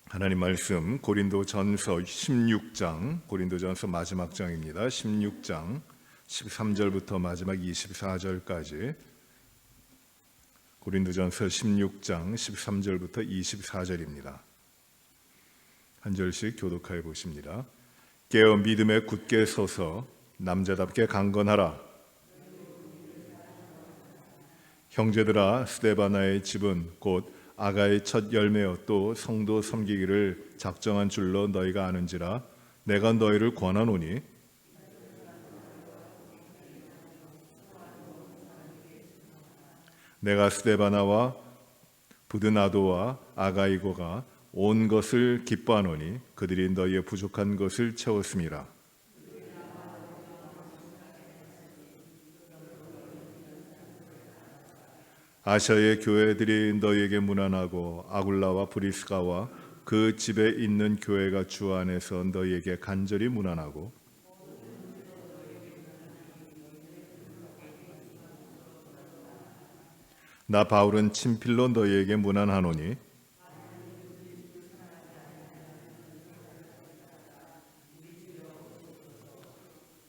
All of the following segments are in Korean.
하나님 말씀 고린도전서 16장, 고린도전서 마지막 장입니다. 16장 13절부터 마지막 24절까지, 고린도전서 16장 13절부터 24절입니다. 한 절씩 교독하여 보십니다. 깨어 믿음에 굳게 서서 남자답게 강건하라. 형제들아, 스데바나의 집은 곧 아가의 첫 열매였도 성도 섬기기를 작정한 줄로 너희가 아는지라. 내가 너희를 권하노니 내가 스데바나와 부드나도와 아가이고가 온 것을 기뻐하노니 그들이 너희의 부족한 것을 채웠음이라. 아시아의 교회들이 너희에게 문안하고 아굴라와 브리스가와 그 집에 있는 교회가 주 안에서 너희에게 간절히 문안하고 나 바울은 친필로 너희에게 문안하노니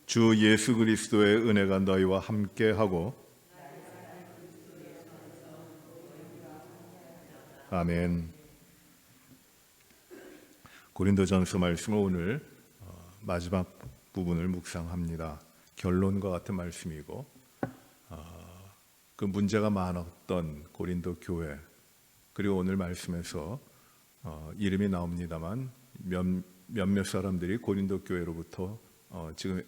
주 예수 그리스도의 은혜가 너희와 함께하고 아멘. 고린도전서 말씀을 오늘 마지막 부분을 묵상합니다. 결론과 같은 말씀이고, 그 문제가 많았던 고린도 교회, 그리고 오늘 말씀에서 이름이 나옵니다만 몇몇 사람들이 고린도 교회로부터 지금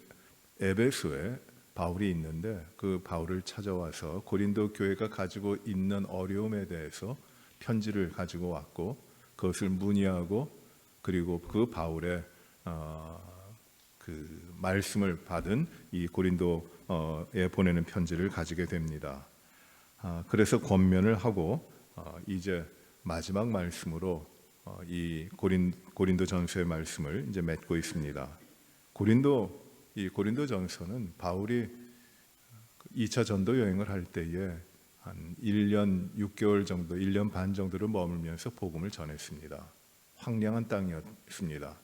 에베소에 바울이 있는데 그 바울을 찾아와서 고린도 교회가 가지고 있는 어려움에 대해서 편지를 가지고 왔고, 그것을 문의하고 그리고 그 바울의 그 말씀을 받은 이 고린도에 보내는 편지를 가지게 됩니다. 그래서 권면을 하고 이제 마지막 말씀으로 이 고린도전서의 말씀을 이제 맺고 있습니다. 이 고린도전서는 바울이 2차 전도 여행을 할 때에 한 1년 6개월 정도, 1년 반 정도를 머물면서 복음을 전했습니다. 황량한 땅이었습니다.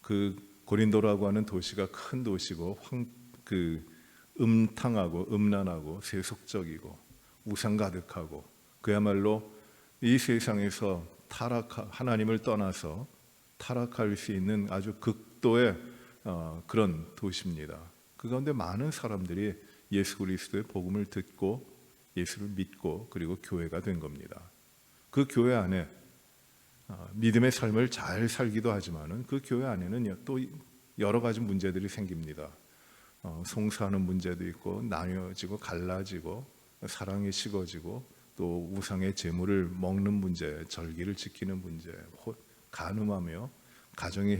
그 고린도라고 하는 도시가 큰 도시고 음탕하고 음란하고 세속적이고 우상 가득하고 그야말로 이 세상에서 하나님을 떠나서 타락할 수 있는 아주 극도의 그런 도시입니다. 그 가운데 많은 사람들이 예수 그리스도의 복음을 듣고 예수를 믿고 그리고 교회가 된 겁니다. 그 교회 안에 믿음의 삶을 잘 살기도 하지만은 그 교회 안에는 또 여러 가지 문제들이 생깁니다. 송사하는 문제도 있고, 나뉘어지고 갈라지고, 사랑이 식어지고, 또 우상의 재물을 먹는 문제, 절기를 지키는 문제, 간음하며 가정이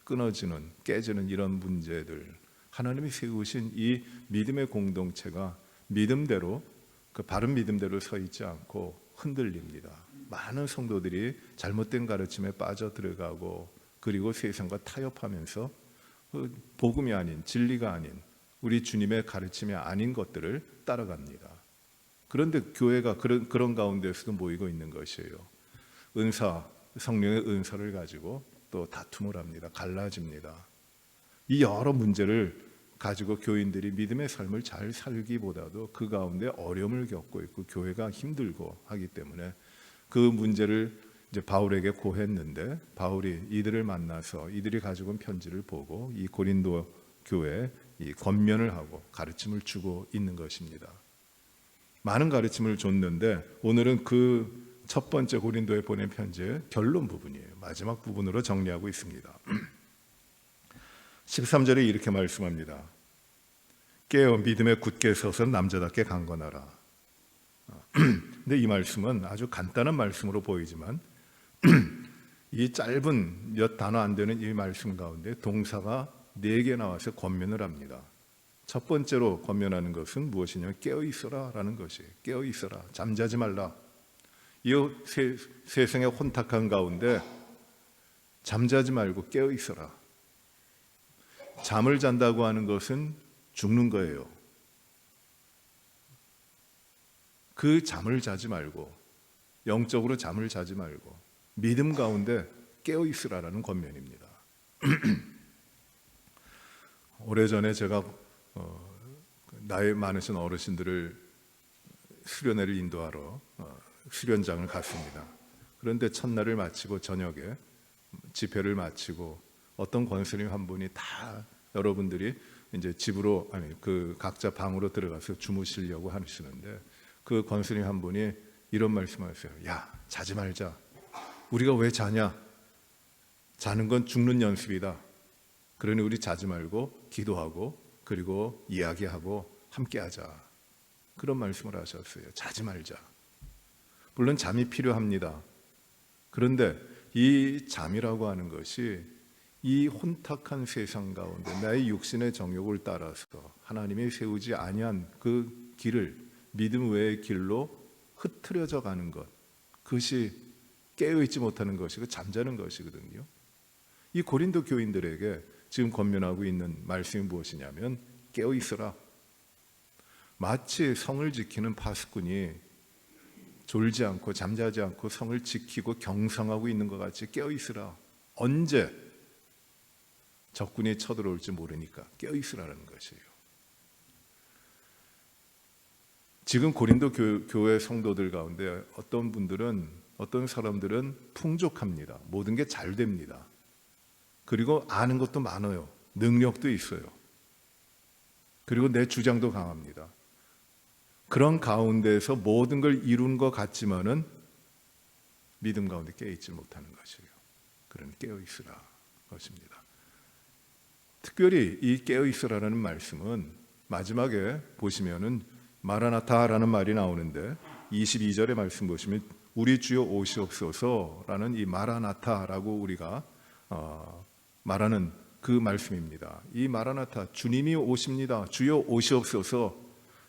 끊어지는, 깨지는 이런 문제들, 하나님이 세우신 이 믿음의 공동체가 믿음대로, 그 바른 믿음대로 서 있지 않고 흔들립니다. 많은 성도들이 잘못된 가르침에 빠져들어가고 그리고 세상과 타협하면서 복음이 아닌, 진리가 아닌, 우리 주님의 가르침이 아닌 것들을 따라갑니다. 그런데 교회가 그런 가운데서도 모이고 있는 것이에요. 성령의 은사를 가지고 또 다툼을 합니다. 갈라집니다. 이 여러 문제를 가지고 교인들이 믿음의 삶을 잘 살기보다도 그 가운데 어려움을 겪고 있고 교회가 힘들고 하기 때문에 그 문제를 이제 바울에게 고했는데, 바울이 이들을 만나서 이들이 가지고 온 편지를 보고 이 고린도 교회에 이 권면을 하고 가르침을 주고 있는 것입니다. 많은 가르침을 줬는데 오늘은 그 첫 번째 고린도에 보낸 편지의 결론 부분이에요. 마지막 부분으로 정리하고 있습니다. 13절에 이렇게 말씀합니다. 깨어 믿음에 굳게 서서 남자답게 강건하라. 근데 이 말씀은 아주 간단한 말씀으로 보이지만 이 짧은 몇 단어 안 되는 이 말씀 가운데 동사가 4개 나와서 권면을 합니다. 첫 번째로 권면하는 것은 무엇이냐면 깨어 있어라 라는 것이에요. 깨어 있어라. 잠자지 말라. 이 세상의 혼탁한 가운데 잠자지 말고 깨어 있어라. 잠을 잔다고 하는 것은 죽는 거예요. 그 잠을 자지 말고, 영적으로 잠을 자지 말고 믿음 가운데 깨어 있으라라는 권면입니다. 오래전에 제가 나이 많으신 어르신들을 수련회를 인도하러 수련장을 갔습니다. 그런데 첫날을 마치고 저녁에 집회를 마치고 어떤 권스님 한 분이 다 여러분들이 이제 집으로 그 각자 방으로 들어가서 주무시려고 하시는데 그 권스님 한 분이 이런 말씀하셨어요. 야, 자지 말자. 우리가 왜 자냐? 자는 건 죽는 연습이다. 그러니 우리 자지 말고 기도하고 그리고 이야기하고 함께하자. 그런 말씀을 하셨어요. 자지 말자. 물론 잠이 필요합니다. 그런데 이 잠이라고 하는 것이 이 혼탁한 세상 가운데 나의 육신의 정욕을 따라서 하나님이 세우지 아니한 그 길을 믿음 외의 길로 흐트려져 가는 것, 그것이 깨어있지 못하는 것이고 잠자는 것이거든요. 이 고린도 교인들에게 지금 권면하고 있는 말씀이 무엇이냐면 깨어있어라. 마치 성을 지키는 파수꾼이 졸지 않고 잠자지 않고 성을 지키고 경성하고 있는 것 같이 깨어있으라. 언제 적군이 쳐들어올지 모르니까 깨어있으라는 것이에요. 지금 고린도 교회 성도들 가운데 어떤 사람들은 풍족합니다. 모든 게 잘 됩니다. 그리고 아는 것도 많아요. 능력도 있어요. 그리고 내 주장도 강합니다. 그런 가운데서 모든 걸 이룬 것 같지만은 믿음 가운데 깨어있지 못하는 것이에요. 그런 깨어있으라 것입니다. 특별히 이 깨어있으라는 말씀은 마지막에 보시면은 마라나타라는 말이 나오는데 22절의 말씀 보시면 우리 주여 오시옵소서라는 이 마라나타라고 우리가 말하는 그 말씀입니다. 이 마라나타, 주님이 오십니다. 주여 오시옵소서.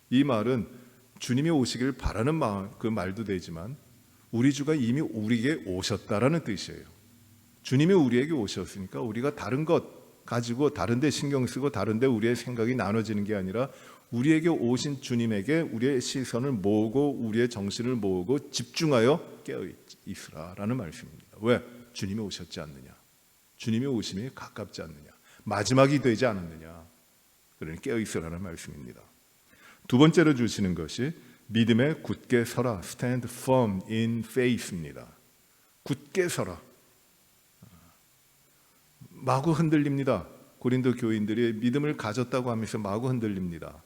이 말은 주님이 오시길 바라는 그 말도 되지만 우리 주가 이미 우리에게 오셨다라는 뜻이에요. 주님이 우리에게 오셨으니까 우리가 다른 것 가지고 다른 데 신경 쓰고 다른 데 우리의 생각이 나눠지는 게 아니라 우리에게 오신 주님에게 우리의 시선을 모으고 우리의 정신을 모으고 집중하여 깨어 있으라라는 말씀입니다. 왜? 주님이 오셨지 않느냐? 주님의 오심이 가깝지 않느냐? 마지막이 되지 않았느냐? 그러니 깨어 있으라는 말씀입니다. 두 번째로 주시는 것이 믿음에 굳게 서라. Stand firm in faith입니다. 굳게 서라. 마구 흔들립니다. 고린도 교인들이 믿음을 가졌다고 하면서 마구 흔들립니다.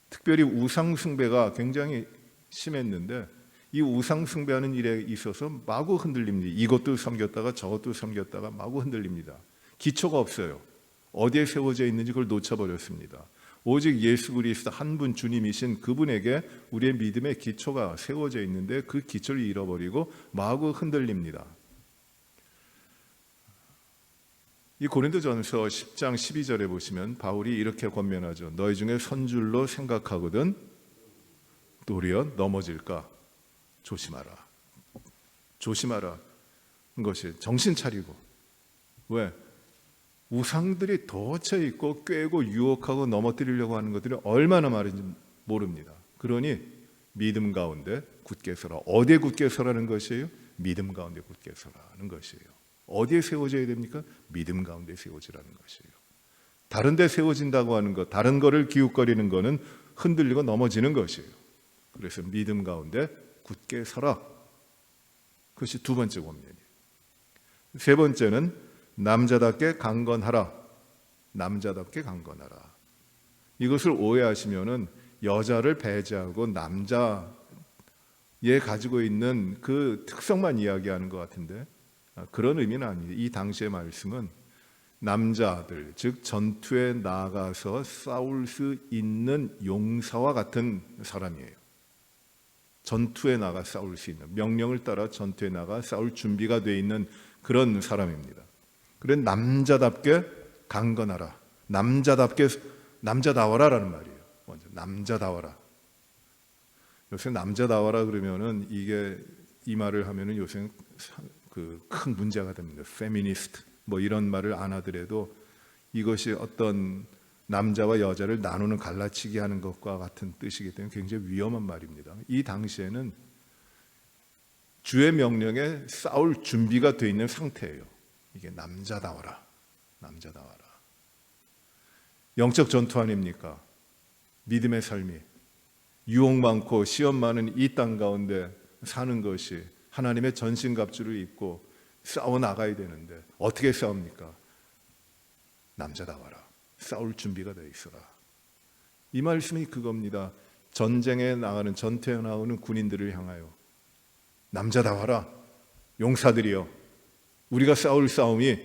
특별히 우상 숭배가 굉장히 심했는데 이 우상 숭배하는 일에 있어서 마구 흔들립니다. 이것도 섬겼다가 저것도 섬겼다가 마구 흔들립니다. 기초가 없어요. 어디에 세워져 있는지 그걸 놓쳐버렸습니다. 오직 예수 그리스도 한 분 주님이신 그분에게 우리의 믿음의 기초가 세워져 있는데 그 기초를 잃어버리고 마구 흔들립니다. 이 고린도전서 10장 12절에 보시면 바울이 이렇게 권면하죠. 너희 중에 선줄로 생각하거든 도리어 넘어질까 조심하라. 조심하라. 것이 정신 차리고. 왜? 우상들이 덧쳐 있고 꿰고 유혹하고 넘어뜨리려고 하는 것들이 얼마나 많은지 모릅니다. 그러니 믿음 가운데 굳게 서라. 어디에 굳게 서라는 것이에요? 믿음 가운데 굳게 서라는 것이에요. 어디에 세워져야 됩니까? 믿음 가운데 세워지라는 것이에요. 다른 데 세워진다고 하는 것, 다른 거를 기웃거리는 거는 흔들리고 넘어지는 것이에요. 그래서 믿음 가운데 굳게 서라. 그것이 두 번째 권면이에요. 세 번째는 남자답게 강건하라. 남자답게 강건하라. 이것을 오해하시면은 여자를 배제하고 남자에 가지고 있는 그 특성만 이야기하는 것 같은데 그런 의미는 아닙니다. 이 당시의 말씀은 남자들, 즉 전투에 나가서 싸울 수 있는 용사와 같은 사람이에요. 전투에 나가 싸울 수 있는, 명령을 따라 전투에 나가 싸울 준비가 되어 있는 그런 사람입니다. 그래 남자답게 강건하라. 남자답게 남자다워라라는 말이에요. 먼저 남자다워라. 요새 남자다워라 그러면은 이게 이 말을 하면은 요새 그 큰 문제가 됩니다. 페미니스트 뭐 이런 말을 안 하더라도 이것이 어떤 남자와 여자를 나누는 갈라치기 하는 것과 같은 뜻이기 때문에 굉장히 위험한 말입니다. 이 당시에는 주의 명령에 싸울 준비가 되어 있는 상태예요. 이게 남자다워라, 남자다워라. 영적 전투 아닙니까? 믿음의 삶이 유혹 많고 시험 많은 이 땅 가운데 사는 것이 하나님의 전신갑주를 입고 싸워 나가야 되는데 어떻게 싸웁니까? 남자다워라, 싸울 준비가 되어 있어라. 이 말씀이 그겁니다. 전쟁에 나가는, 전투에 나오는 군인들을 향하여 남자다워라, 용사들이여, 우리가 싸울 싸움이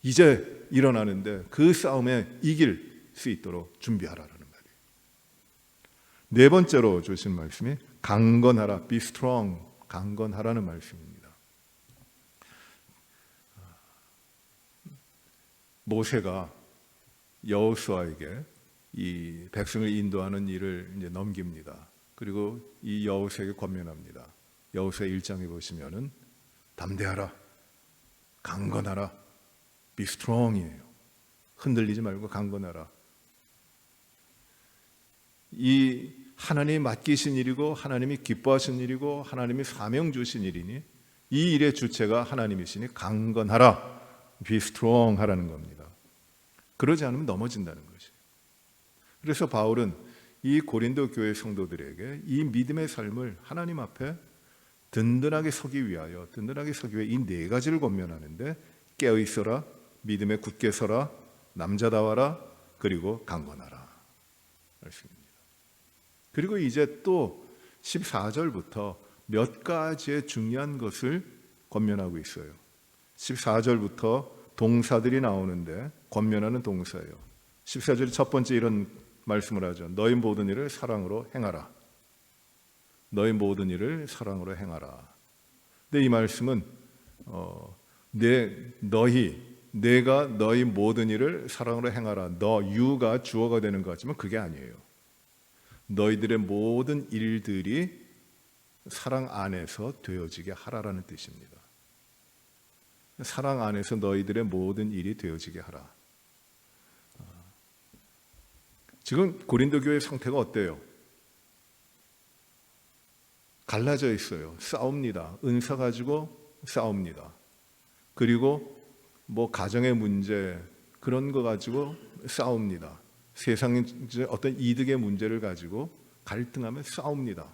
이제 일어나는데 그 싸움에 이길 수 있도록 준비하라라는 말이에요. 네 번째로 주신 말씀이 강건하라, be strong, 강건하라는 말씀입니다. 모세가 여호수아에게 이 백성을 인도하는 일을 이제 넘깁니다. 그리고 이 여호수아에게 권면합니다. 여호수아 1장에 보시면은 담대하라, 강건하라, be strong이에요. 흔들리지 말고 강건하라. 이 하나님이 맡기신 일이고 하나님이 기뻐하신 일이고 하나님이 사명 주신 일이니 이 일의 주체가 하나님이시니 강건하라, be strong 하라는 겁니다. 그러지 않으면 넘어진다는 것이에요. 그래서 바울은 이 고린도 교회 성도들에게 이 믿음의 삶을 하나님 앞에 든든하게 서기 위해 이 네 가지를 권면하는데 깨어있어라, 믿음에 굳게 서라, 남자다워라, 그리고 강건하라 말씀입니다. 그리고 이제 또 14절부터 몇 가지의 중요한 것을 권면하고 있어요. 14절부터 동사들이 나오는데 권면하는 동사예요. 14절의 첫 번째 이런 말씀을 하죠. 너희 모든 일을 사랑으로 행하라. 너희 모든 일을 사랑으로 행하라. 근데 이 말씀은 내가 너희 모든 일을 사랑으로 행하라. you가 주어가 되는 것 같지만 그게 아니에요. 너희들의 모든 일들이 사랑 안에서 되어지게 하라라는 뜻입니다. 사랑 안에서 너희들의 모든 일이 되어지게 하라. 지금 고린도 교회의 상태가 어때요? 갈라져 있어요. 싸웁니다. 은사 가지고 싸웁니다. 그리고 뭐 가정의 문제 그런 거 가지고 싸웁니다. 세상의 어떤 이득의 문제를 가지고 갈등하며 싸웁니다.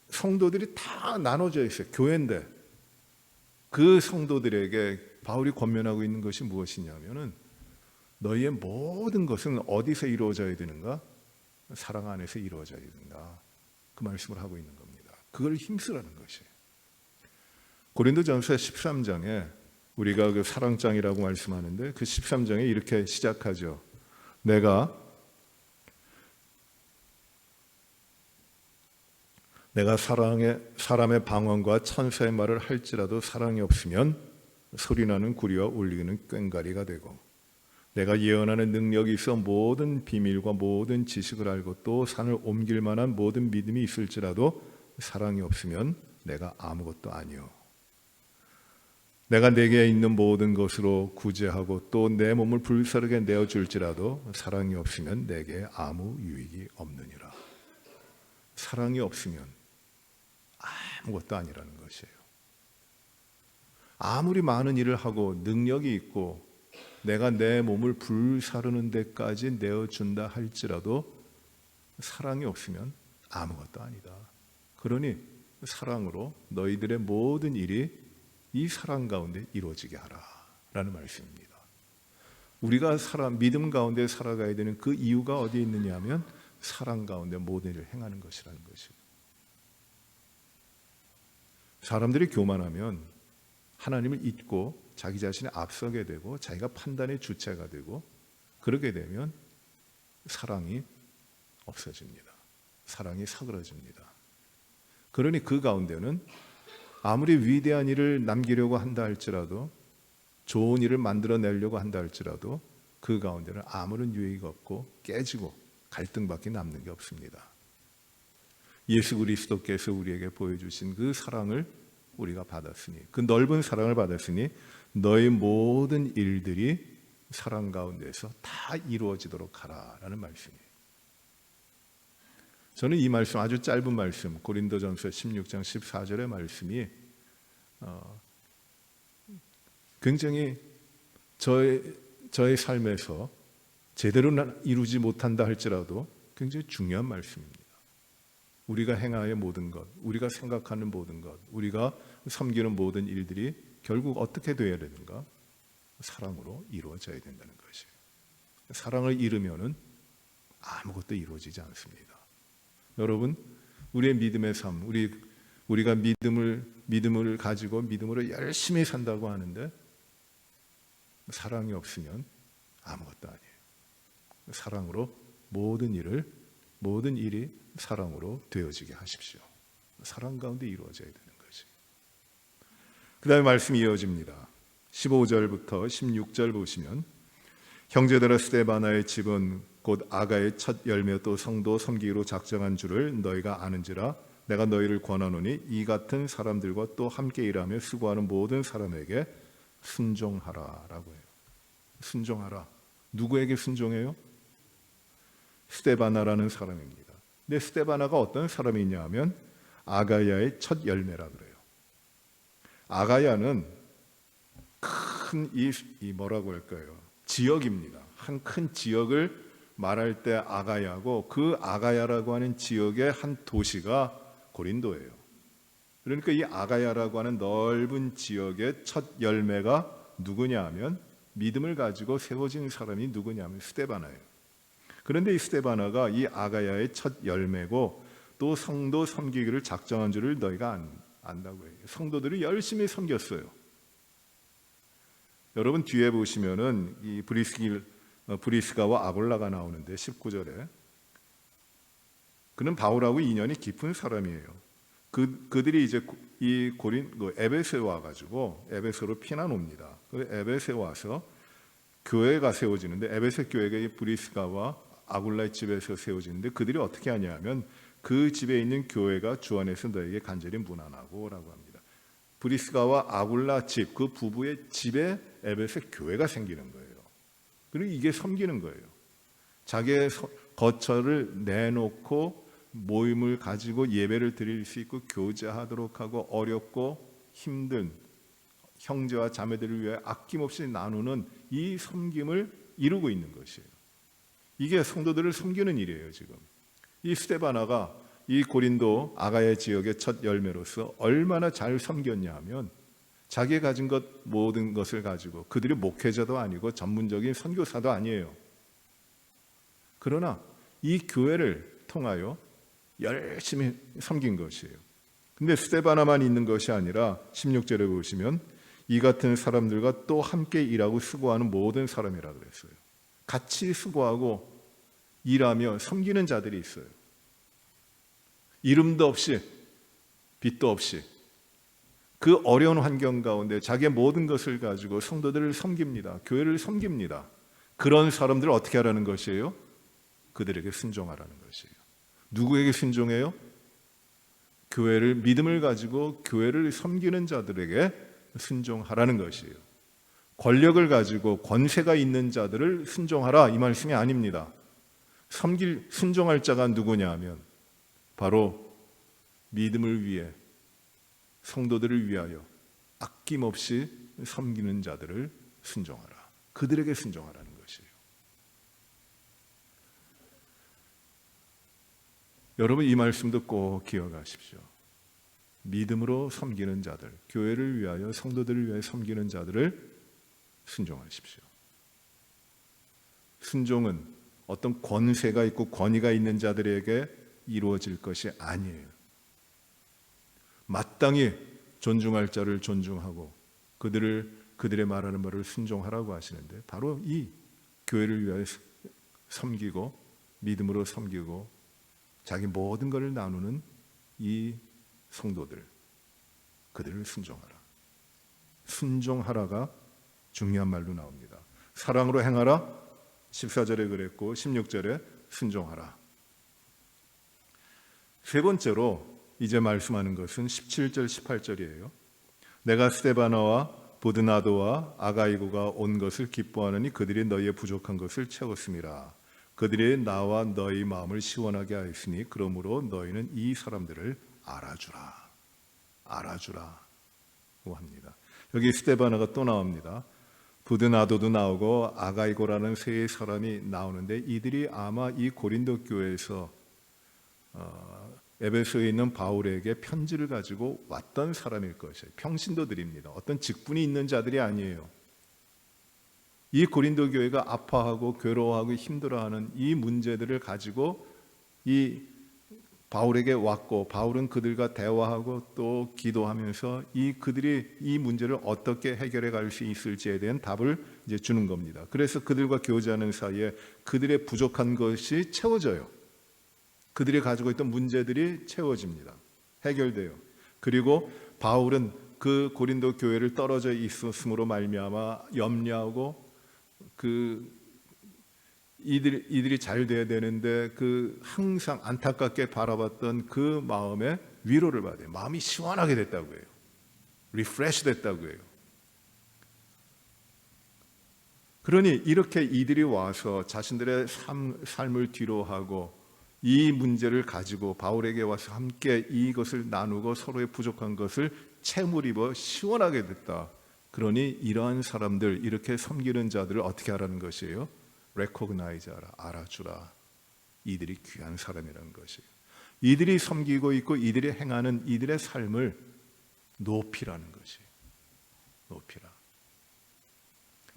성도들이 다 나눠져 있어요. 교회인데 그 성도들에게 바울이 권면하고 있는 것이 무엇이냐면은 너희의 모든 것은 어디서 이루어져야 되는가? 사랑 안에서 이루어져야 된다. 그 말씀을 하고 있는 겁니다. 그걸 힘쓰라는 것이에요. 고린도전서 13장에 우리가 그 사랑장이라고 말씀하는데 그 13장에 이렇게 시작하죠. 내가 사람의 방언과 천사의 말을 할지라도 사랑이 없으면 소리나는 구리와 울리는 꽹과리가 되고 내가 예언하는 능력이 있어 모든 비밀과 모든 지식을 알고 또 산을 옮길 만한 모든 믿음이 있을지라도 사랑이 없으면 내가 아무것도 아니요. 내가 내게 있는 모든 것으로 구제하고 또 내 몸을 불사르게 내어줄지라도 사랑이 없으면 내게 아무 유익이 없느니라. 사랑이 없으면 아무것도 아니라는 것이에요. 아무리 많은 일을 하고 능력이 있고 내가 내 몸을 불사르는 데까지 내어준다 할지라도 사랑이 없으면 아무것도 아니다. 그러니 사랑으로 너희들의 모든 일이 이 사랑 가운데 이루어지게 하라라는 말씀입니다. 우리가 믿음 가운데 살아가야 되는 그 이유가 어디에 있느냐 하면 사랑 가운데 모든 일을 행하는 것이라는 것이에요. 사람들이 교만하면 하나님을 잊고 자기 자신에 앞서게 되고 자기가 판단의 주체가 되고 그러게 되면 사랑이 없어집니다. 사랑이 사그러집니다. 그러니 그 가운데는 아무리 위대한 일을 남기려고 한다 할지라도 좋은 일을 만들어내려고 한다 할지라도 그 가운데는 아무런 유익이 없고 깨지고 갈등밖에 남는 게 없습니다. 예수 그리스도께서 우리에게 보여주신 그 사랑을 우리가 받았으니 그 넓은 사랑을 받았으니 너의 모든 일들이 사랑 가운데서 다 이루어지도록 하라라는 말씀이에요. 저는 이 말씀, 아주 짧은 말씀, 고린도전서 16장 14절의 말씀이 굉장히 저의 삶에서 제대로 이루지 못한다 할지라도 굉장히 중요한 말씀입니다. 우리가 행하의 모든 것, 우리가 생각하는 모든 것, 우리가 섬기는 모든 일들이 결국 어떻게 되어야 되는가? 사랑으로 이루어져야 된다는 것이에요. 사랑을 잃으면은 아무것도 이루어지지 않습니다. 여러분, 우리의 믿음의 삶, 우리가 믿음을 가지고 믿음으로 열심히 산다고 하는데 사랑이 없으면 아무것도 아니에요. 사랑으로 모든 일이 사랑으로 되어지게 하십시오. 사랑 가운데 이루어져야 되는 것이. 그 다음에 말씀이 이어집니다. 15절부터 16절 보시면, 형제들아, 스데바나의 집은 곧 아가의 첫 열매 또 성도 섬기기로 작정한 줄을 너희가 아는지라. 내가 너희를 권하노니 이 같은 사람들과 또 함께 일하며 수고하는 모든 사람에게 순종하라 라고 해요. 순종하라. 누구에게 순종해요? 스데바나라는 사람입니다. 근데 스데바나가 어떤 사람이냐 하면 아가야의 첫 열매라 그래요. 아가야는 큰 이 뭐라고 할까요? 지역입니다. 한 큰 지역을 말할 때 아가야고, 그 아가야라고 하는 지역의 한 도시가 고린도예요. 그러니까 이 아가야라고 하는 넓은 지역의 첫 열매가 누구냐 하면, 믿음을 가지고 세워진 사람이 누구냐 하면 스데바나예요. 그런데 이 스데바나가 이 아가야의 첫 열매고 또 성도 섬기기를 작정한 줄을 너희가 안다고 해요. 성도들이 열심히 섬겼어요. 여러분, 뒤에 보시면은 이 브리스가와 아골라가 나오는데 19절에 그는 바울하고 인연이 깊은 사람이에요. 그들이 이제 이 에베소에 와가지고 에베소로 피난 옵니다. 에베소에 와서 교회가 세워지는데, 에베소 교회가 이 브리스가와 아굴라의 집에서 세워지는데, 그들이 어떻게 하냐면 그 집에 있는 교회가 주 안에서 너에게 간절히 문안하고 라고 합니다. 브리스가와 아굴라 집, 그 부부의 집에 에베소 교회가 생기는 거예요. 그리고 이게 섬기는 거예요. 자기의 거처를 내놓고 모임을 가지고 예배를 드릴 수 있고 교제하도록 하고, 어렵고 힘든 형제와 자매들을 위해 아낌없이 나누는 이 섬김을 이루고 있는 것이에요. 이게 성도들을 섬기는 일이에요. 지금 이 스데바나가 이 고린도 아가야 지역의 첫 열매로서 얼마나 잘 섬겼냐 하면, 자기가 가진 것 모든 것을 가지고, 그들이 목회자도 아니고 전문적인 선교사도 아니에요. 그러나 이 교회를 통하여 열심히 섬긴 것이에요. 근데 스데바나만 있는 것이 아니라 16절에 보시면 이 같은 사람들과 또 함께 일하고 수고하는 모든 사람이라 그랬어요. 같이 수고하고 일하며 섬기는 자들이 있어요. 이름도 없이 빛도 없이 그 어려운 환경 가운데 자기의 모든 것을 가지고 성도들을 섬깁니다. 교회를 섬깁니다. 그런 사람들을 어떻게 하라는 것이에요? 그들에게 순종하라는 것이에요. 누구에게 순종해요? 교회를, 믿음을 가지고 교회를 섬기는 자들에게 순종하라는 것이에요. 권력을 가지고 권세가 있는 자들을 순종하라, 이 말씀이 아닙니다. 순종할 자가 누구냐 하면 바로 믿음을 위해, 성도들을 위하여 아낌없이 섬기는 자들을 순종하라. 그들에게 순종하라는 것이에요. 여러분, 이 말씀도 꼭 기억하십시오. 믿음으로 섬기는 자들, 교회를 위하여, 성도들을 위하여 섬기는 자들을 순종하십시오. 순종은 어떤 권세가 있고 권위가 있는 자들에게 이루어질 것이 아니에요. 마땅히 존중할 자를 존중하고 그들의 말하는 말을 순종하라고 하시는데, 바로 이 교회를 위하여 섬기고 믿음으로 섬기고 자기 모든 것을 나누는 이 성도들, 그들을 순종하라. 순종하라가 중요한 말로 나옵니다. 사랑으로 행하라 14절에 그랬고 16절에 순종하라. 세 번째로 이제 말씀하는 것은 17절 18절이에요. 내가 스데바나와 보드나도와 아가이고가 온 것을 기뻐하느니 그들이 너희의 부족한 것을 채웠음이라. 그들이 나와 너희 마음을 시원하게 하였으니 그러므로 너희는 이 사람들을 알아주라고 합니다. 여기 스데바나가 또 나옵니다. 부드나도도 나오고 아가이고라는 세 사람이 나오는데 이들이 아마 이 고린도 교회에서 에베소에 있는 바울에게 편지를 가지고 왔던 사람일 것이에요. 평신도들입니다. 어떤 직분이 있는 자들이 아니에요. 이 고린도 교회가 아파하고 괴로워하고 힘들어하는 이 문제들을 가지고 이 바울에게 왔고, 바울은 그들과 대화하고 또 기도하면서 그들이 이 문제를 어떻게 해결해 갈 수 있을지에 대한 답을 이제 주는 겁니다. 그래서 그들과 교제하는 사이에 그들의 부족한 것이 채워져요. 그들이 가지고 있던 문제들이 채워집니다. 해결돼요. 그리고 바울은 그 고린도 교회를 떨어져 있었음으로 말미암아 염려하고 이들이 잘 돼야 되는데 항상 안타깝게 바라봤던 그 마음에 위로를 받아요. 마음이 시원하게 됐다고 해요. 리프레시 됐다고 해요. 그러니 이렇게 이들이 와서 자신들의 삶을 뒤로하고 이 문제를 가지고 바울에게 와서 함께 이것을 나누고 서로의 부족한 것을 채무입어 시원하게 됐다. 그러니 이러한 사람들, 이렇게 섬기는 자들을 어떻게 하라는 것이에요? recognize 하라, 알아주라. 이들이 귀한 사람이라는 것이에요. 이들이 섬기고 있고 이들이 행하는 이들의 삶을 높이라는 것이에요. 높이라.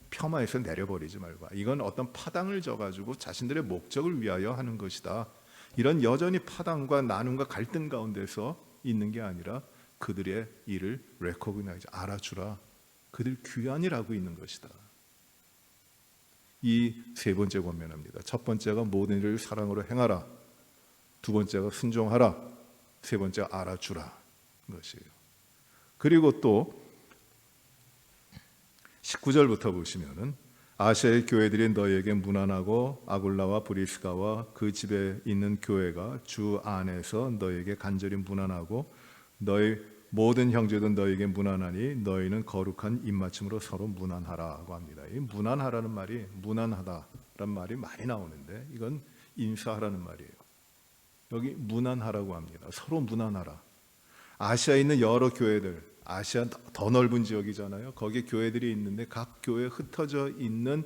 폄하해서 내려버리지 말고, 이건 어떤 파당을 져가지고 자신들의 목적을 위하여 하는 것이다. 이런 여전히 파당과 나눔과 갈등 가운데서 있는 게 아니라 그들의 일을 recognize, 알아주라. 그들 귀한이라고 있는 것이다. 이 세 번째 권면합니다. 첫 번째가 모든 일을 사랑으로 행하라. 두 번째가 순종하라. 세 번째 알아주라 것이에요. 그리고 또 19절부터 보시면은 아시아의 교회들이 너희에게 무난하고 아굴라와 브리스가와 그 집에 있는 교회가 주 안에서 너희에게 간절히 무난하고 너희 모든 형제도 너희에게 무난하니 너희는 거룩한 입맞춤으로 서로 무난하라고 합니다. 이 무난하라는 말이 무난하다라는 말이 많이 나오는데 이건 인사하라는 말이에요. 여기 무난하라고 합니다. 서로 무난하라. 아시아에 있는 여러 교회들, 아시아 더 넓은 지역이잖아요. 거기에 교회들이 있는데 각 교회에 흩어져 있는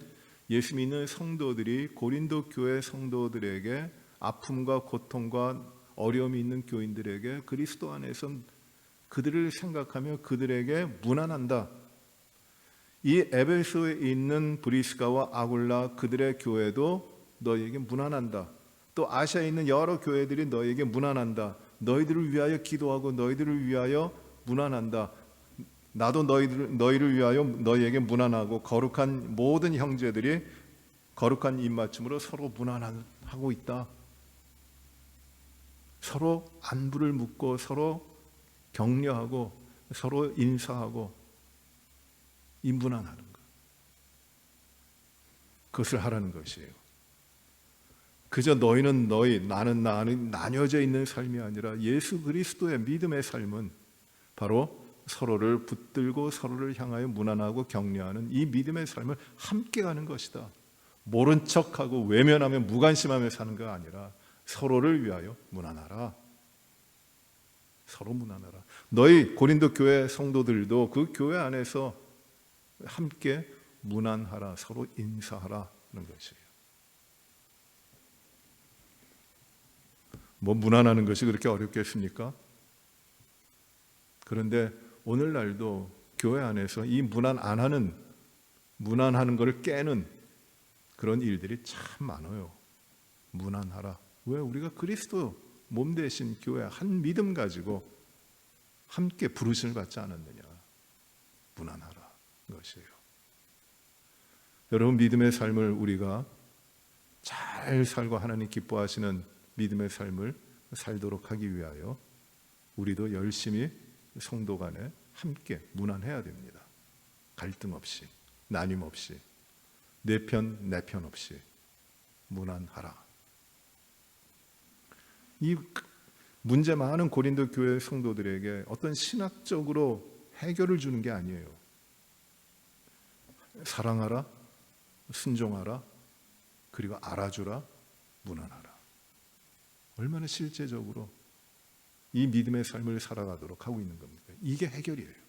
예수 믿는 성도들이 고린도 교회 성도들에게 아픔과 고통과 어려움이 있는 교인들에게 그리스도 안에서 그들을 생각하며 그들에게 무난한다. 이 에베소에 있는 브리스가와 아굴라 그들의 교회도 너희에게 무난한다. 또 아시아에 있는 여러 교회들이 너희에게 무난한다. 너희들을 위하여 기도하고 너희들을 위하여 무난한다. 나도 너희를 위하여 너희에게 무난하고 거룩한 모든 형제들이 거룩한 입맞춤으로 서로 무난하고 있다. 서로 안부를 묻고 서로 격려하고 서로 인사하고 이 무난하는 것. 그것을 하라는 것이에요. 그저 너희는 너희, 나는 나뉘어져 있는 삶이 아니라 예수 그리스도의 믿음의 삶은 바로 서로를 붙들고 서로를 향하여 무난하고 격려하는 이 믿음의 삶을 함께 가는 것이다. 모른 척하고 외면하며 무관심하며 사는 거 아니라 서로를 위하여 무난하라. 서로 무난하라. 너희 고린도 교회 성도들도 그 교회 안에서 함께 무난하라. 서로 인사하라는 것이에요. 뭐 무난하는 것이 그렇게 어렵겠습니까? 그런데 오늘날도 교회 안에서 이 무난하는 것을 깨는 그런 일들이 참 많아요. 무난하라. 왜? 우리가 그리스도 몸 대신 교회 한 믿음 가지고 함께 부르심을 받지 않았느냐. 무난하라 것이에요. 여러분, 믿음의 삶을 우리가 잘 살고 하나님 기뻐하시는 믿음의 삶을 살도록 하기 위하여 우리도 열심히 성도 간에 함께 무난해야 됩니다. 갈등 없이, 나눔 없이, 내 편 없이 무난하라. 이 문제 많은 고린도 교회 성도들에게 어떤 신학적으로 해결을 주는 게 아니에요. 사랑하라, 순종하라, 그리고 알아주라, 무난하라. 얼마나 실제적으로 이 믿음의 삶을 살아가도록 하고 있는 겁니까? 이게 해결이에요.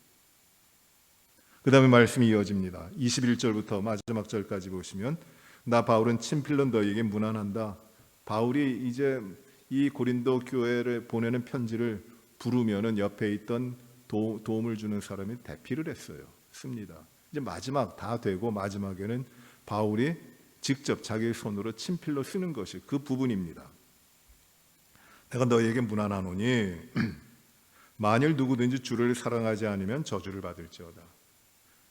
그 다음에 말씀이 이어집니다. 21절부터 마지막 절까지 보시면 나 바울은 친필로 너희에게 문안한다. 바울이 이제 이 고린도 교회를 보내는 편지를 부르면은 옆에 있던 도움을 주는 사람이 대피를 했어요. 씁니다. 이제 마지막 다 되고 마지막에는 바울이 직접 자기 손으로 친필로 쓰는 것이 그 부분입니다. 내가 너희에게 문안하노니 만일 누구든지 주를 사랑하지 않으면 저주를 받을지어다.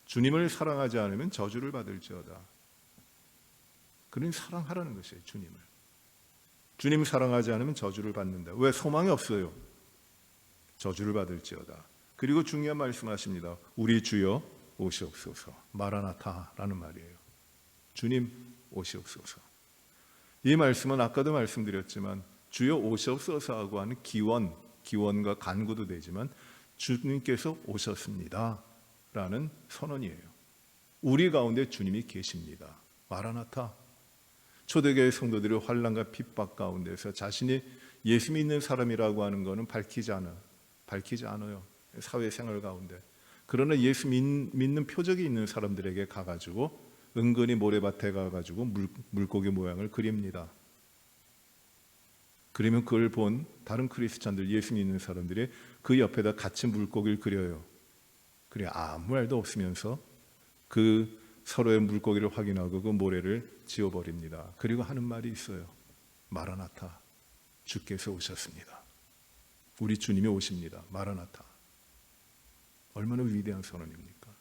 주님을 사랑하지 않으면 저주를 받을지어다. 그러니 사랑하라는 것이에요. 주님을. 주님 사랑하지 않으면 저주를 받는다. 왜? 소망이 없어요. 저주를 받을지어다. 그리고 중요한 말씀하십니다. 우리 주여 오시옵소서. 마라나타라는 말이에요. 주님 오시옵소서. 이 말씀은 아까도 말씀드렸지만 주여 오시옵소서 하고 하는 기원과 간구도 되지만 주님께서 오셨습니다 라는 선언이에요. 우리 가운데 주님이 계십니다. 마라나타. 초대교회 성도들이 환난과 핍박 가운데서 자신이 예수 믿는 사람이라고 하는 것은 밝히지 않아요. 사회생활 가운데. 그러나 예수 믿는 표적이 있는 사람들에게 가가지고 은근히 모래밭에 가가지고 물고기 모양을 그립니다. 그러면 그걸 본 다른 크리스찬들, 예수 믿는 사람들이 그 옆에다 같이 물고기를 그려요. 그래 아무 말도 없으면서 그 서로의 물고기를 확인하고 그 모래를 지워버립니다. 그리고 하는 말이 있어요. 마라나타. 주께서 오셨습니다. 우리 주님이 오십니다. 마라나타. 얼마나 위대한 선언입니까?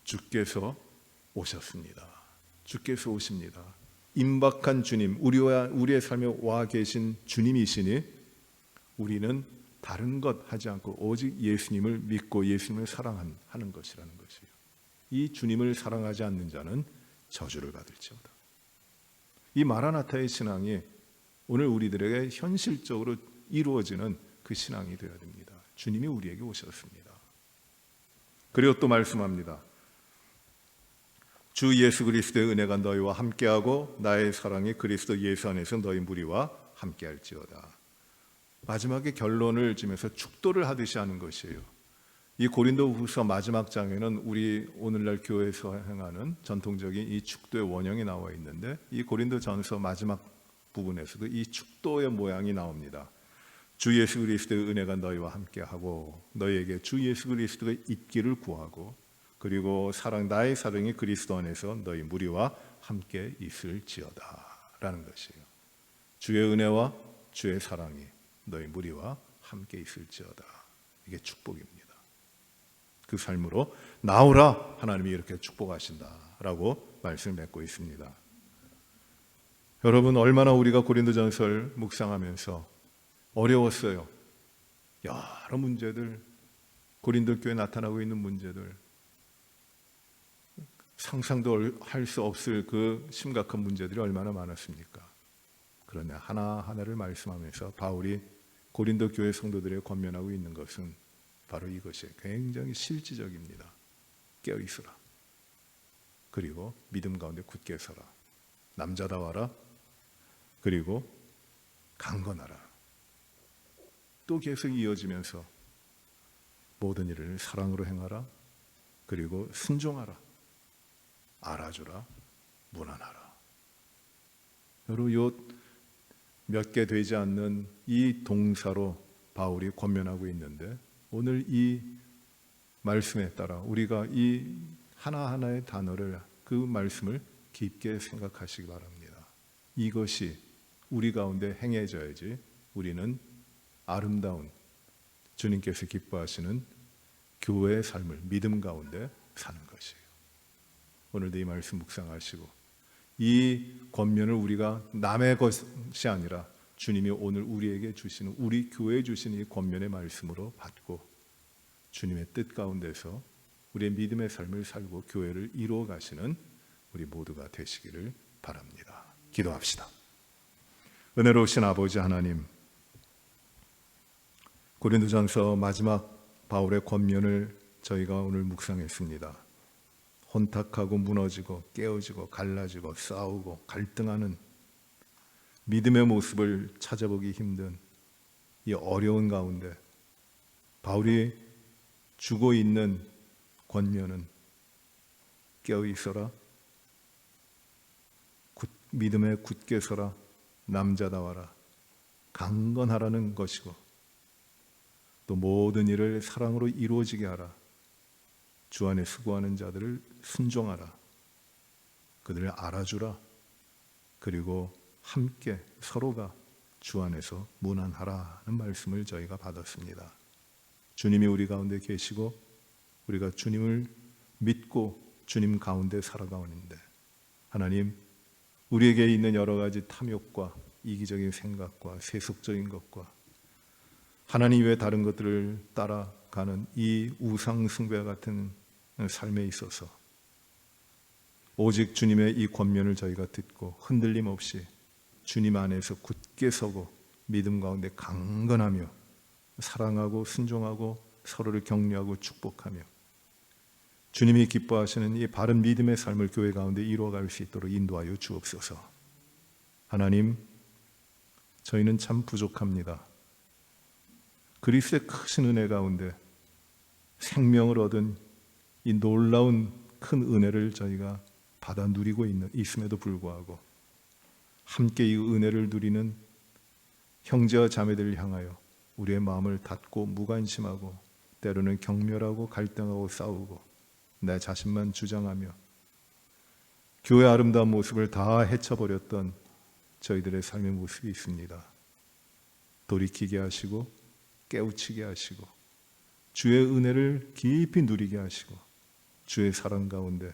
주께서 오셨습니다. 주께서 오십니다. 임박한 주님, 우리의 삶에 와 계신 주님이시니 우리는 다른 것 하지 않고 오직 예수님을 믿고 예수님을 사랑하는 것이라는 것이에요. 이 주님을 사랑하지 않는 자는 저주를 받을지어다. 이 마라나타의 신앙이 오늘 우리들에게 현실적으로 이루어지는 그 신앙이 되어야 됩니다. 주님이 우리에게 오셨습니다. 그리고 또 말씀합니다. 주 예수 그리스도의 은혜가 너희와 함께하고 나의 사랑이 그리스도 예수 안에서 너희 무리와 함께할지어다. 마지막에 결론을 지면서 축도를 하듯이 하는 것이에요. 이 고린도후서 마지막 장에는 우리 오늘날 교회에서 행하는 전통적인 이 축도의 원형이 나와 있는데 이 고린도전서 마지막 부분에서도 이 축도의 모양이 나옵니다. 주 예수 그리스도의 은혜가 너희와 함께하고 너희에게 주 예수 그리스도가 있기를 구하고 그리고 나의 사랑이 그리스도 안에서 너희 무리와 함께 있을지어다 라는 것이에요. 주의 은혜와 주의 사랑이 너희 무리와 함께 있을지어다. 이게 축복입니다. 그 삶으로 나오라 하나님이 이렇게 축복하신다라고 말씀을 맺고 있습니다. 여러분 얼마나 우리가 고린도전서를 묵상하면서 어려웠어요. 여러 문제들, 고린도 교회에 나타나고 있는 문제들, 상상도 할 수 없을 그 심각한 문제들이 얼마나 많았습니까? 그러나 하나하나를 말씀하면서 바울이 고린도 교회 성도들에게 권면하고 있는 것은 바로 이것이 굉장히 실질적입니다. 깨어있으라. 그리고 믿음 가운데 굳게 서라. 남자다워라. 그리고 강건하라. 또 계속 이어지면서 모든 일을 사랑으로 행하라. 그리고 순종하라. 알아주라. 무난하라. 여러분 요 몇 개 되지 않는 이 동사로 바울이 권면하고 있는데 오늘 이 말씀에 따라 우리가 이 하나하나의 단어를 그 말씀을 깊게 생각하시기 바랍니다. 이것이 우리 가운데 행해져야지 우리는 아름다운 주님께서 기뻐하시는 교회의 삶을 믿음 가운데 사는 것이에요. 오늘도 이 말씀 묵상하시고 이 권면을 우리가 남의 것이 아니라 주님이 오늘 우리에게 주시는 우리 교회에 주시는 이 권면의 말씀으로 받고 주님의 뜻 가운데서 우리의 믿음의 삶을 살고 교회를 이루어 가시는 우리 모두가 되시기를 바랍니다. 기도합시다. 은혜로우신 아버지 하나님, 고린도전서 마지막 바울의 권면을 저희가 오늘 묵상했습니다. 혼탁하고 무너지고 깨어지고 갈라지고 싸우고 갈등하는 믿음의 모습을 찾아보기 힘든 이 어려운 가운데 바울이 주고 있는 권면은 깨어 있어라, 믿음에 굳게 서라, 남자다워라, 강건하라는 것이고, 또 모든 일을 사랑으로 이루어지게 하라, 주 안에 수고하는 자들을 순종하라, 그들을 알아주라, 그리고 함께 서로가 주 안에서 문안하라는 말씀을 저희가 받았습니다. 주님이 우리 가운데 계시고 우리가 주님을 믿고 주님 가운데 살아가오는데, 하나님, 우리에게 있는 여러 가지 탐욕과 이기적인 생각과 세속적인 것과 하나님 외에 다른 것들을 따라가는 이 우상 숭배 같은 삶에 있어서 오직 주님의 이 권면을 저희가 듣고 흔들림 없이 주님 안에서 굳게 서고 믿음 가운데 강건하며 사랑하고 순종하고 서로를 격려하고 축복하며 주님이 기뻐하시는 이 바른 믿음의 삶을 교회 가운데 이루어갈 수 있도록 인도하여 주옵소서. 하나님, 저희는 참 부족합니다. 그리스도의 크신 은혜 가운데 생명을 얻은 이 놀라운 큰 은혜를 저희가 받아 누리고 있음에도 불구하고 함께 이 은혜를 누리는 형제와 자매들을 향하여 우리의 마음을 닫고 무관심하고 때로는 경멸하고 갈등하고 싸우고 내 자신만 주장하며 교회의 아름다운 모습을 다 헤쳐버렸던 저희들의 삶의 모습이 있습니다. 돌이키게 하시고 깨우치게 하시고 주의 은혜를 깊이 누리게 하시고 주의 사랑 가운데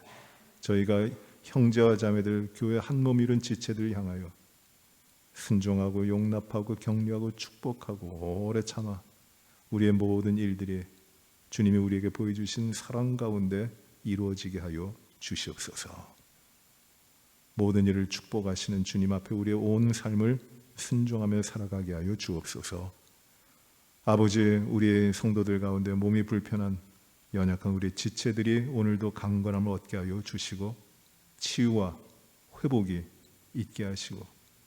저희가 형제와 자매들, 교회 한 몸 이룬 지체들을 향하여 순종하고 용납하고 격려하고 축복하고 오래 참아 우리의 모든 일들이 주님이 우리에게 보여주신 사랑 가운데 이루어지게 하여 주시옵소서. 모든 일을 축복하시는 주님 앞에 우리의 온 삶을 순종하며 살아가게 하여 주옵소서. 아버지, 우리의 성도들 가운데 몸이 불편한 연약한 우리 지체들이 오늘도 강건함을 얻게 하여 주시고 치유와 회복이 있게 하시고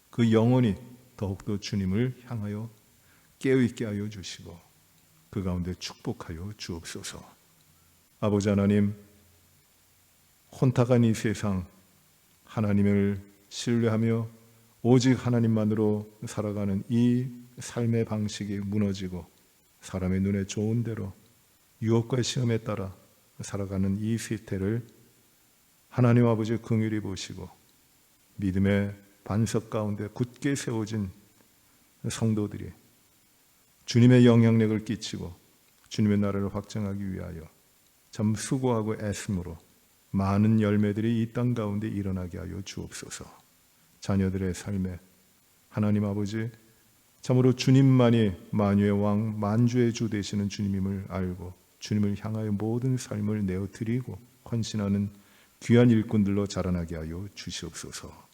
그 영혼이 더욱더 주님을 향하여 깨어있게 하여 주시고 그 가운데 축복하여 주옵소서. 아버지 하나님, 혼탁한 이 세상 하나님을 신뢰하며 오직 하나님만으로 살아가는 이 삶의 방식이 무너지고 사람의 눈에 좋은 대로 유혹과 시험에 따라 살아가는 이 세태를 하나님 아버지 긍휼히 보시고 믿음의 반석 가운데 굳게 세워진 성도들이 주님의 영향력을 끼치고 주님의 나라를 확장하기 위하여 참 수고하고 애씀으로 많은 열매들이 이 땅 가운데 일어나게 하여 주옵소서. 자녀들의 삶에 하나님 아버지 참으로 주님만이 만유의 왕 만주의 주 되시는 주님임을 알고 주님을 향하여 모든 삶을 내어드리고 헌신하는 귀한 일꾼들로 자라나게 하여 주시옵소서.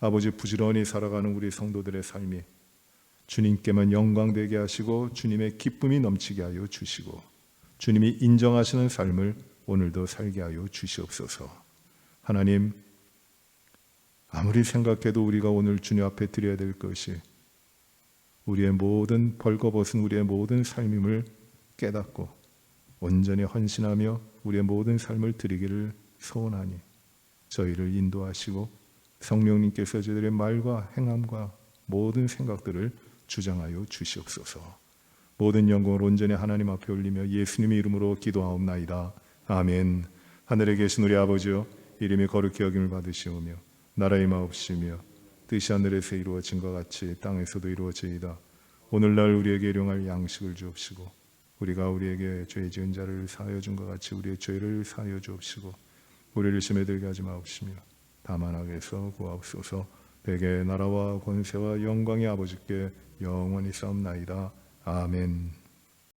아버지, 부지런히 살아가는 우리 성도들의 삶이 주님께만 영광되게 하시고 주님의 기쁨이 넘치게 하여 주시고 주님이 인정하시는 삶을 오늘도 살게 하여 주시옵소서. 하나님, 아무리 생각해도 우리가 오늘 주님 앞에 드려야 될 것이 우리의 모든 벌거벗은 우리의 모든 삶임을 깨닫고 온전히 헌신하며 우리의 모든 삶을 드리기를 소원하니 저희를 인도하시고 성령님께서 저희들의 말과 행함과 모든 생각들을 주장하여 주시옵소서. 모든 영광을 온전히 하나님 앞에 올리며 예수님의 이름으로 기도하옵나이다. 아멘. 하늘에 계신 우리 아버지여, 이름이 거룩히 여김을 받으시오며 나라의 마옵시며 뜻이 하늘에서 이루어진 것 같이 땅에서도 이루어지이다. 오늘날 우리에게 일용할 양식을 주옵시고 우리가 우리에게 죄 지은 자를 사하여 준 것 같이 우리의 죄를 사하여 주옵시고 우리를 시험에 들게 하지 마옵시며 다만 악에서 구하옵소서. 대개 나라와 권세와 영광이 아버지께 영원히 싸움나이다. 아멘.